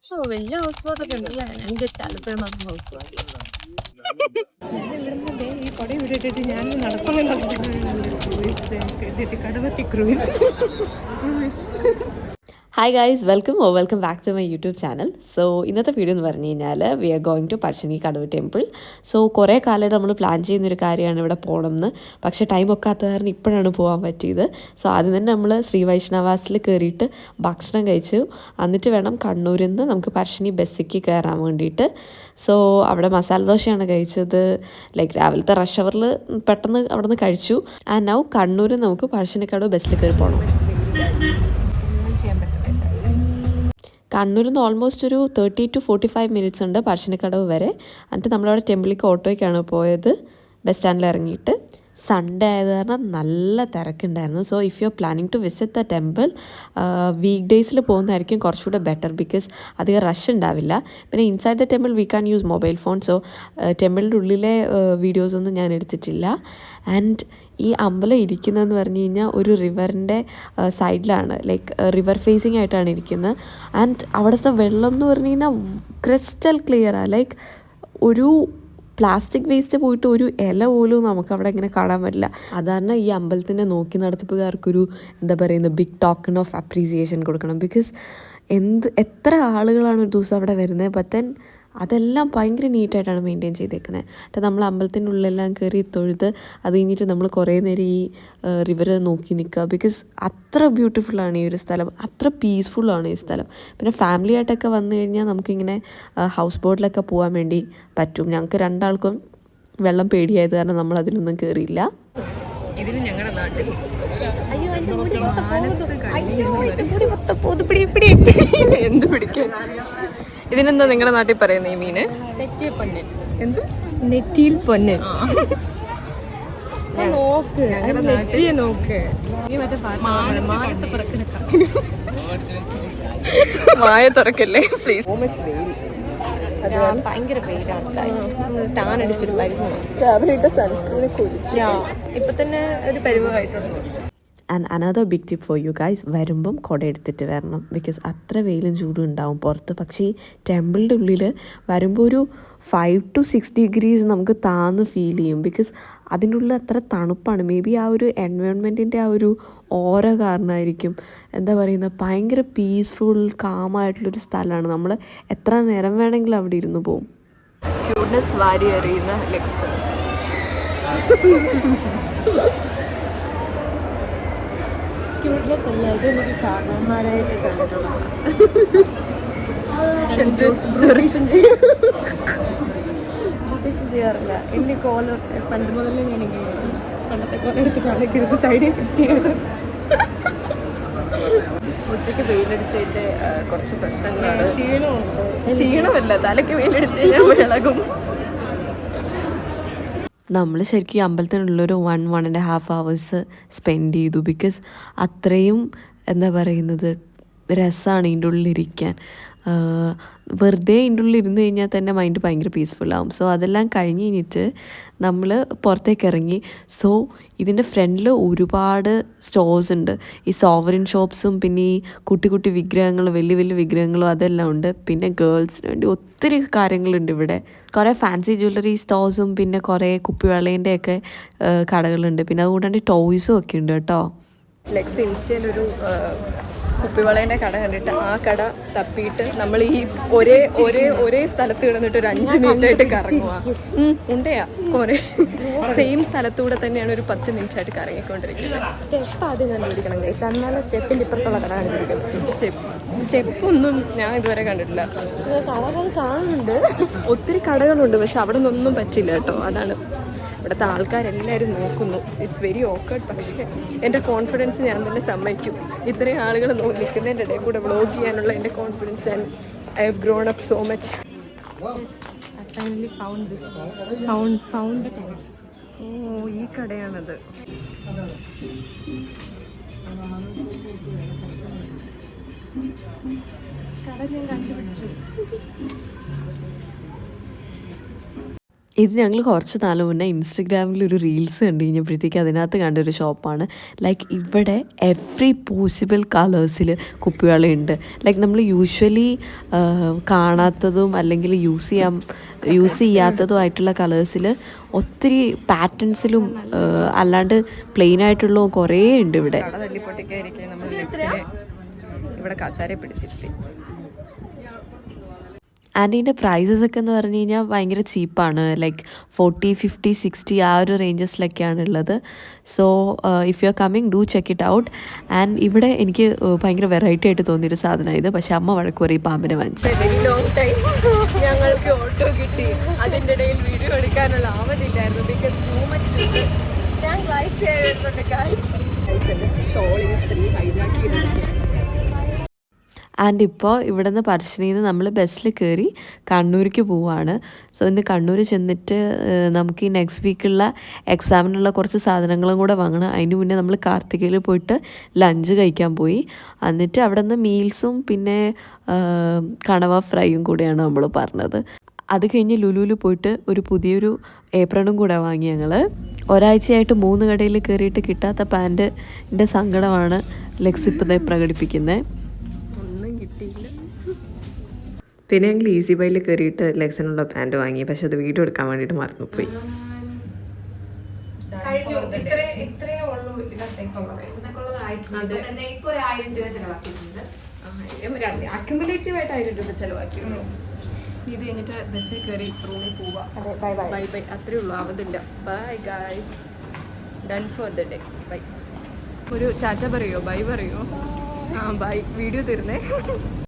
വലിയ ഹൗസ് ബോട്ടൊക്കെ ഉണ്ടല്ലേ? എനിക്ക് സ്ഥലത്ത് മാത്രം ഹൗസ് ബോട്ട്. ഞാൻ ഇവിടുന്ന് ഈ കൊട വിട്ടിട്ട് ഞാൻ നടക്കുന്നുണ്ട്. Kadavathi cruise. Hi guys, welcome back to my YouTube channel. So ഇന്നത്തെ വീഡിയോ എന്ന് പറഞ്ഞു കഴിഞ്ഞാൽ we are going to Parassinikadavu temple. So കുറേ കാലമായിട്ട് നമ്മൾ പ്ലാൻ ചെയ്യുന്നൊരു കാര്യമാണ് ഇവിടെ പോകണം എന്ന്. പക്ഷേ ടൈം ഒക്കാത്ത കാരണം ഇപ്പോഴാണ് പോകാൻ പറ്റിയത്. സോ ആദ്യം തന്നെ നമ്മൾ ശ്രീ വൈഷ്ണവാസിൽ കയറിയിട്ട് ഭക്ഷണം കഴിച്ചു. എന്നിട്ട് വേണം കണ്ണൂരിൽ നിന്ന് നമുക്ക് പറശ്ശിനി ബസ്സിക്ക് കയറാൻ വേണ്ടിയിട്ട്. സോ അവിടെ മസാല ദോശയാണ് കഴിച്ചത്. ലൈക്ക് രാവിലത്തെ റഷ് അവറിൽ പെട്ടെന്ന് അവിടെ നിന്ന് കഴിച്ചു. ആൻഡ് നൗ കണ്ണൂരിൽ നമുക്ക് പറശ്ശിനിക്കടവ് ബസ്സിൽ കയറി പോകണം. കണ്ണൂരിൽ നിന്ന് ഓൾമോസ്റ്റ് ഒരു 30 to 45 മിനിറ്റ്സ് ഉണ്ട് പറശ്ശിനിക്കടവ് വരെ. എന്നിട്ട് നമ്മളവിടെ ടെമ്പിളിലേക്ക് ഓട്ടോയ്ക്കാണ് പോയത്. ബസ് സ്റ്റാൻഡിൽ ഇറങ്ങിയിട്ട് സൺഡേ ആയത് കാരണം നല്ല തിരക്കുണ്ടായിരുന്നു. So if you are planning to visit the temple week ഡേയ്സിൽ പോകുന്നതായിരിക്കും കുറച്ചുകൂടെ ബെറ്റർ, ബിക്കോസ് അധികം റഷ് ഉണ്ടാവില്ല. പിന്നെ inside the temple we can use mobile phone. So ടെമ്പിളിൻ്റെ ഉള്ളിലെ വീഡിയോസൊന്നും ഞാൻ എടുത്തിട്ടില്ല. ആൻഡ് ഈ അമ്പലം ഇരിക്കുന്നതെന്ന് പറഞ്ഞു കഴിഞ്ഞാൽ ഒരു റിവറിൻ്റെ സൈഡിലാണ്, ലൈക്ക് റിവർ ഫേസിങ് ആയിട്ടാണ് ഇരിക്കുന്നത്. ആൻഡ് അവിടുത്തെ വെള്ളം എന്ന് പറഞ്ഞു കഴിഞ്ഞാൽ ക്രിസ്റ്റൽ ക്ലിയറാണ്. ലൈക്ക് ഒരു പ്ലാസ്റ്റിക് വേസ്റ്റ് പോയിട്ട് ഒരു ഇല പോലും നമുക്കവിടെ ഇങ്ങനെ കാണാൻ പറ്റില്ല. അതാണ് ഈ അമ്പലത്തിൻ്റെ നോക്കി നടത്തിപ്പുകാർക്കൊരു എന്താ പറയുന്നത് ബിഗ് ടോക്കൺ ഓഫ് അപ്രീസിയേഷൻ കൊടുക്കണം. ബിക്കോസ് എത്ര ആളുകളാണ് ഒരു ദിവസം അവിടെ വരുന്നത്, ബട്ട് അതെല്ലാം ഭയങ്കര നീറ്റായിട്ടാണ് മെയിൻറ്റെയിൻ ചെയ്തേക്കുന്നത്. എന്നിട്ട് നമ്മൾ അമ്പലത്തിൻ്റെ ഉള്ളിലെല്ലാം കയറി തൊഴുത് അത് കഴിഞ്ഞിട്ട് നമ്മൾ കുറേ നേരം ഈ റിവർ നോക്കി നിൽക്കുക. ബിക്കോസ് അത്ര ബ്യൂട്ടിഫുള്ളാണ് ഈ ഒരു സ്ഥലം, അത്ര പീസ്ഫുള്ളാണ് ഈ സ്ഥലം. പിന്നെ ഫാമിലി ആയിട്ടൊക്കെ വന്നു കഴിഞ്ഞാൽ നമുക്കിങ്ങനെ ഹൗസ് ബോട്ടിലൊക്കെ പോകാൻ വേണ്ടി പറ്റും. ഞങ്ങൾക്ക് രണ്ടാൾക്കും വെള്ളം പേടിയായത് കാരണം നമ്മൾ അതിലൊന്നും കയറിയില്ല. ഇതിന് ഞങ്ങളുടെ നാട്ടിൽ എന്ത് പിടിക്കാൻ, ഇതിനെന്താ നിങ്ങളുടെ നാട്ടിൽ പറയുന്ന ഈ മീന്? നെറ്റിയിൽ പൊന്നൻ. എന്ത്? നെറ്റിയിൽ പൊന്നൻ. നോക്ക്, നെറ്റിയെ നോക്ക്. മായ തുറക്കല്ലേ പ്ലീസ്. ഭയങ്കര വെയിലാണ്, ടാൻ അടിച്ചൊരു പരുവമാണ്. രാവിലെ ഇട്ട സൺസ്ക്രീനെ കുളിച്ചു. ഇപ്പൊ തന്നെ ഒരു പരുവമായിട്ടുണ്ട്. And another big tip for you guys, വരുമ്പം കുട എടുത്തിട്ട് വരണം. ബിക്കോസ് അത്ര വെയിലും ചൂടും ഉണ്ടാവും പുറത്ത്. പക്ഷേ ഈ ടെമ്പിളിൻ്റെ ഉള്ളിൽ വരുമ്പോൾ ഒരു 5 to 6 degrees നമുക്ക് താന്ന് ഫീൽ ചെയ്യും. ബിക്കോസ് അതിൻ്റെ ഉള്ളിൽ അത്ര തണുപ്പാണ്. മേ ബി ആ ഒരു എൻവയോൺമെൻറ്റിൻ്റെ ആ ഒരു ഓര കാരണമായിരിക്കും. എന്താ പറയുന്നത്, ഭയങ്കര പീസ്ഫുൾ കാമായിട്ടുള്ളൊരു സ്ഥലമാണ്. നമ്മൾ എത്ര നേരം വേണമെങ്കിലും അവിടെ ഇരുന്ന് പോവും. ക്യൂട്ട്നെസ് വാരി എറിയുന്ന ലെഗ്സ്. ക്യൂട്ട്നെസ് അല്ല, ഇത് എനിക്ക് കാരണന്മാരായിട്ട് കണ്ടിട്ടുള്ളതാണ്. ചെയ്യാറില്ല. എൻ്റെ കോലർ പണ്ട് മുതലേ ഞാൻ പണ്ടത്തെ കോലം എടുത്ത് കാണിക്കരുത്, സൈഡിൽ കിട്ടിയാണ്. ഉച്ചയ്ക്ക് വെയിലടിച്ചതിൻ്റെ കുറച്ച് പ്രശ്നങ്ങളാണ്. ക്ഷീണമല്ല, തലയ്ക്ക് വെയിലടിച്ച് കഴിഞ്ഞാൽ വിളകും. നമ്മൾ ശരിക്കും അമ്പലത്തിനുള്ളൊരു 1.5 hours സ്പെൻഡ് ചെയ്തു. ബിക്കോസ് അത്രയും എന്താ പറയുന്നത് രസമാണ് ഇതിൻ്റെ ഉള്ളിലിരിക്കാൻ. വെറുതെ ഇതിൻ്റെ ഉള്ളിൽ ഇരുന്ന് കഴിഞ്ഞാൽ തന്നെ മൈൻഡ് ഭയങ്കര പീസ്ഫുള്ളാവും. സോ അതെല്ലാം കഴിഞ്ഞ് കഴിഞ്ഞിട്ട് നമ്മൾ പുറത്തേക്ക് ഇറങ്ങി. സോ ഇതിൻ്റെ ഫ്രണ്ടിൽ ഒരുപാട് സ്റ്റോഴ്സ് ഉണ്ട്. ഈ സോവറിൻ ഷോപ്സും പിന്നെ ഈ കുട്ടി കുട്ടി വിഗ്രഹങ്ങളും വലിയ വലിയ വിഗ്രഹങ്ങളും അതെല്ലാം ഉണ്ട്. പിന്നെ ഗേൾസിന് വേണ്ടി ഒത്തിരി കാര്യങ്ങളുണ്ട് ഇവിടെ. കുറേ ഫാൻസി ജ്വല്ലറി സ്റ്റോഴ്സും പിന്നെ കുറേ കുപ്പിവെള്ളേൻ്റെയൊക്കെ കടകളുണ്ട്. പിന്നെ അതുകൂടാണ്ട് ടോയ്സും ഒക്കെ ഉണ്ട് കേട്ടോ. ലെക്സ് ഇൻസ്റ്റയിലൊരു കുപ്പിവളേൻ്റെ കട കണ്ടിട്ട് ആ കട തപ്പിയിട്ട് നമ്മൾ ഈ ഒരേ സ്ഥലത്ത് കിടന്നിട്ട് ഒരു 5 മിനിറ്റായിട്ട് കറങ്ങുക. ഉണ്ടയാ കുറേ സെയിം സ്ഥലത്തൂടെ തന്നെയാണ് ഒരു 10 മിനിറ്റായിട്ട് കറങ്ങിക്കൊണ്ടിരിക്കുന്നത്. സ്റ്റെപ്പ് ആദ്യം കണ്ടുപിടിക്കണം ഗൈസ്, എന്നാലും സ്റ്റെപ്പിൻ്റെ ഇപ്പുറത്തുള്ള കട കണ്ടുപിടിക്കണം. സ്റ്റെപ്പൊന്നും ഞാൻ ഇതുവരെ കണ്ടിട്ടില്ല. കടകൾ കാണുന്നുണ്ട്, ഒത്തിരി കടകളുണ്ട്, പക്ഷെ അവിടെ നിന്നൊന്നും പറ്റില്ല കേട്ടോ. അതാണ് ഇവിടുത്തെ ആൾക്കാരെല്ലാവരും നോക്കുന്നു. It's very awkward. പക്ഷേ എൻ്റെ കോൺഫിഡൻസ് ഞാൻ തന്നെ സമ്മതിക്കും. ഇത്രയും ആളുകൾ നിൽക്കുന്നതിൻ്റെ ഇടയിൽ കൂടെ വ്ളോഗ് ചെയ്യാനുള്ള എൻ്റെ confidence and I have grown up so much. ഓ, ഈ കടയാണത്. കട ഞാൻ കണ്ടുപിടിച്ചു. ഇത് ഞങ്ങൾ കുറച്ച് നാൾ മുന്നേ ഇൻസ്റ്റഗ്രാമിൽ ഒരു റീൽസ് കണ്ടു കഴിഞ്ഞപ്പോഴത്തേക്ക് അതിനകത്ത് കണ്ടൊരു ഷോപ്പാണ്. ലൈക്ക് ഇവിടെ എവ്രി പോസിബിൾ കളേഴ്സിൽ കുപ്പിവളയുണ്ട്. ലൈക്ക് നമ്മൾ യൂഷ്വലി കാണാത്തതും അല്ലെങ്കിൽ യൂസ് ചെയ്യാത്തതും ആയിട്ടുള്ള കളേഴ്സിൽ ഒത്തിരി പാറ്റേൺസിലും അല്ലാണ്ട് പ്ലെയിൻ ആയിട്ടുള്ളതും കുറേ ഉണ്ട് ഇവിടെ. ഇവിടെ കസാര പിടിച്ചിട്ട് ആൻഡ് ഇതിൻ്റെ പ്രൈസസ് ഒക്കെ എന്ന് പറഞ്ഞു കഴിഞ്ഞാൽ ഭയങ്കര ചീപ്പാണ്. ലൈക്ക് 40, 50, 60 ആ ഒരു റേഞ്ചസിലൊക്കെയാണ് ഉള്ളത്. So if you are coming do check it out. And ഇവിടെ എനിക്ക് ഭയങ്കര വെറൈറ്റി ആയിട്ട് തോന്നിയൊരു സാധനം ഇത്. പക്ഷെ അമ്മ വഴക്ക് പറയും പാമ്പിനെ വാങ്ങിച്ചു. വെരി ലോങ് ടൈം ഞങ്ങൾക്ക് ഓട്ടോ കിട്ടി. അതിൻ്റെ ഇടയിൽ വീഡിയോ എടുക്കാനുള്ള ആവതില്ലായിരുന്നു. Because too much sugar. ഞാൻ ഗ്ലൈസ് ചെയ്തിട്ടുണ്ട്. ഷോൾ ഈ സ്ത്രീ ഹൈജാക്കിയിരുന്നു. ആൻഡ് ഇപ്പോൾ ഇവിടെ നിന്ന് പറശ്ശിനിയിൽ നിന്ന് നമ്മൾ ബസ്സിൽ കയറി കണ്ണൂർക്ക് പോവുകയാണ്. സോ ഇന്ന് കണ്ണൂർ ചെന്നിട്ട് നമുക്ക് ഈ നെക്സ്റ്റ് വീക്കുള്ള എക്സാമിനുള്ള കുറച്ച് സാധനങ്ങളും കൂടെ വാങ്ങണം. അതിന് മുന്നേ നമ്മൾ കാർത്തികയിൽ പോയിട്ട് ലഞ്ച് കഴിക്കാൻ പോയി. എന്നിട്ട് അവിടെ നിന്ന് മീൽസും പിന്നെ കണവ ഫ്രൈയും കൂടെയാണ് നമ്മൾ പറഞ്ഞത്. അത് കഴിഞ്ഞ് ലുലുവിൽ പോയിട്ട് ഒരു പുതിയൊരു ഏപ്രണും കൂടെ വാങ്ങി ഞങ്ങൾ. ഒരാഴ്ചയായിട്ട് 3 കടയിൽ കയറിയിട്ട് കിട്ടാത്ത പാൻറ്റിൻ്റെ സങ്കടമാണ് ലെക്സിപ്പതെ പ്രകടിപ്പിക്കുന്നത്. പിന്നെ ഞങ്ങൾ ഈസി ബൈയിൽ കയറിയിട്ട് ലെഗ്സിനുള്ള പാൻറ് വാങ്ങി. പക്ഷെ അത് വീഡിയോ എടുക്കാൻ വേണ്ടിയിട്ട് മറന്നുപോയി. അക്യുമുലേറ്റീവ് ആയിട്ട് 1000 രൂപ ചെലവാക്കിയുള്ളൂ. ഇത് കഴിഞ്ഞിട്ട് ബസ്സിൽ കയറി റൂമിൽ പോവാം. ബൈ ബൈ, അത്രേ ഉള്ളൂ, ആവതില്ല. Bye guys, done for the day. Bye. ഒരു ടാറ്റ പറയോ, ബൈ പറയോ? ആ ബൈ, വീഡിയോ തരുന്നേ.